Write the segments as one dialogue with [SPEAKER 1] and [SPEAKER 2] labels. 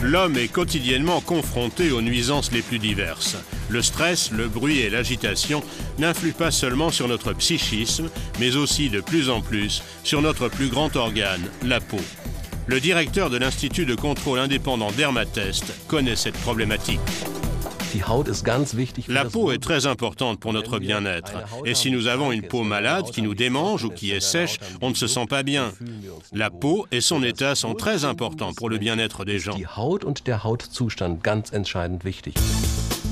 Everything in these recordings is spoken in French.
[SPEAKER 1] L'homme est quotidiennement confronté aux nuisances les plus diverses. Le stress, le bruit et l'agitation n'influent pas seulement sur notre psychisme, mais aussi de plus en plus sur notre plus grand organe, la peau. Le directeur de l'Institut de contrôle indépendant Dermatest connaît cette problématique. La peau est très importante pour notre bien-être. Et si nous avons une peau malade qui nous démange ou qui est sèche, on ne se sent pas bien. La peau et son état sont très importants pour le bien-être des gens.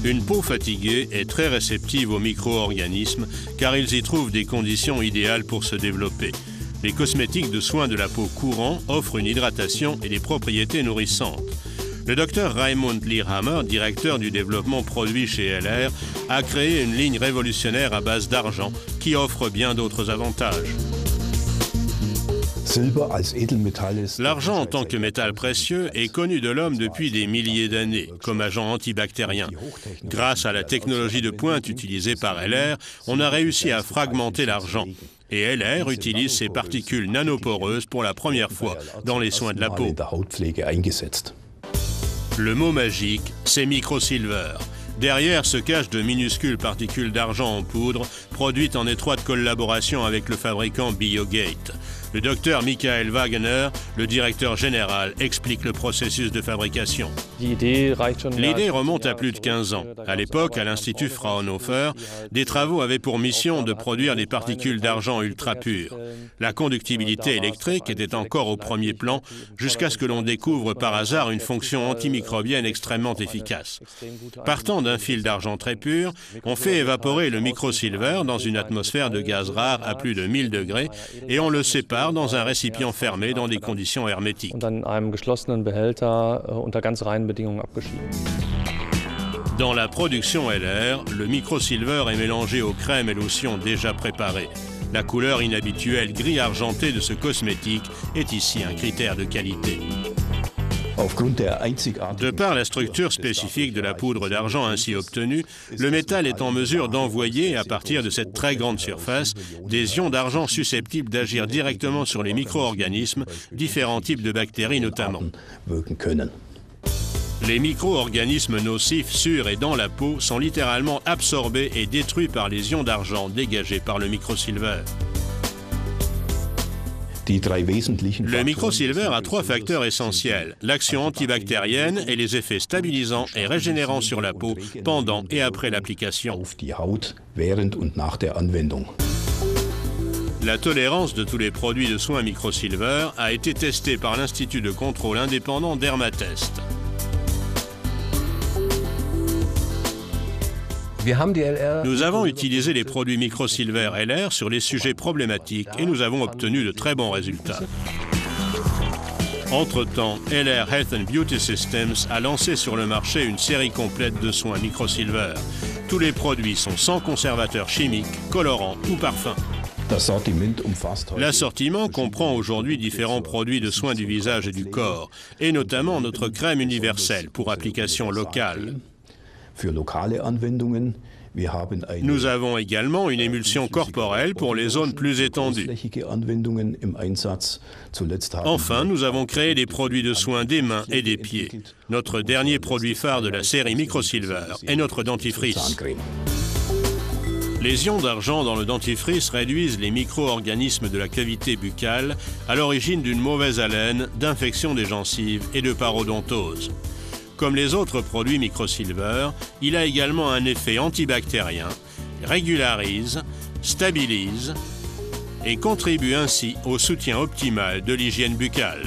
[SPEAKER 1] Une peau fatiguée est très réceptive aux micro-organismes car ils y trouvent des conditions idéales pour se développer. Les cosmétiques de soins de la peau courants offrent une hydratation et des propriétés nourrissantes. Le docteur Raimund Lehrhammer, directeur du développement produit chez LR, a créé une ligne révolutionnaire à base d'argent qui offre bien d'autres avantages. L'argent en tant que métal précieux est connu de l'homme depuis des milliers d'années comme agent antibactérien. Grâce à la technologie de pointe utilisée par LR, on a réussi à fragmenter l'argent. Et LR utilise ces particules nanoporeuses pour la première fois dans les soins de la peau. Le mot magique, c'est microsilver. Derrière se cachent de minuscules particules d'argent en poudre, produites en étroite collaboration avec le fabricant Biogate. Le docteur Michael Wagner, le directeur général, explique le processus de fabrication. L'idée remonte à plus de 15 ans. À l'époque, à l'Institut Fraunhofer, des travaux avaient pour mission de produire des particules d'argent ultra pures. La conductibilité électrique était encore au premier plan, jusqu'à ce que l'on découvre par hasard une fonction antimicrobienne extrêmement efficace. Partant d'un fil d'argent très pur, on fait évaporer le microsilver dans une atmosphère de gaz rare à plus de 1000 degrés et on le sépare dans un récipient fermé dans des conditions hermétiques. Dans la production LR, le microsilver est mélangé aux crèmes et lotions déjà préparées. La couleur inhabituelle gris argenté de ce cosmétique est ici un critère de qualité. De par la structure spécifique de la poudre d'argent ainsi obtenue, le métal est en mesure d'envoyer, à partir de cette très grande surface, des ions d'argent susceptibles d'agir directement sur les micro-organismes, différents types de bactéries notamment. Les micro-organismes nocifs sur et dans la peau sont littéralement absorbés et détruits par les ions d'argent dégagés par le microsilver. Le microsilver a 3 facteurs essentiels, l'action antibactérienne et les effets stabilisants et régénérants sur la peau pendant et après l'application. La tolérance de tous les produits de soins microsilver a été testée par l'Institut de contrôle indépendant Dermatest. Nous avons utilisé les produits microsilver LR sur les sujets problématiques et nous avons obtenu de très bons résultats. Entre-temps, LR Health and Beauty Systems a lancé sur le marché une série complète de soins microsilver. Tous les produits sont sans conservateurs chimiques, colorants ou parfums. L'assortiment comprend aujourd'hui différents produits de soins du visage et du corps, et notamment notre crème universelle pour application locale. Nous avons également une émulsion corporelle pour les zones plus étendues. Enfin, nous avons créé des produits de soins des mains et des pieds. Notre dernier produit phare de la série Microsilver est notre dentifrice. Les ions d'argent dans le dentifrice réduisent les micro-organismes de la cavité buccale à l'origine d'une mauvaise haleine, d'infection des gencives et de parodontose. Comme les autres produits microsilver, il a également un effet antibactérien, régularise, stabilise et contribue ainsi au soutien optimal de l'hygiène buccale.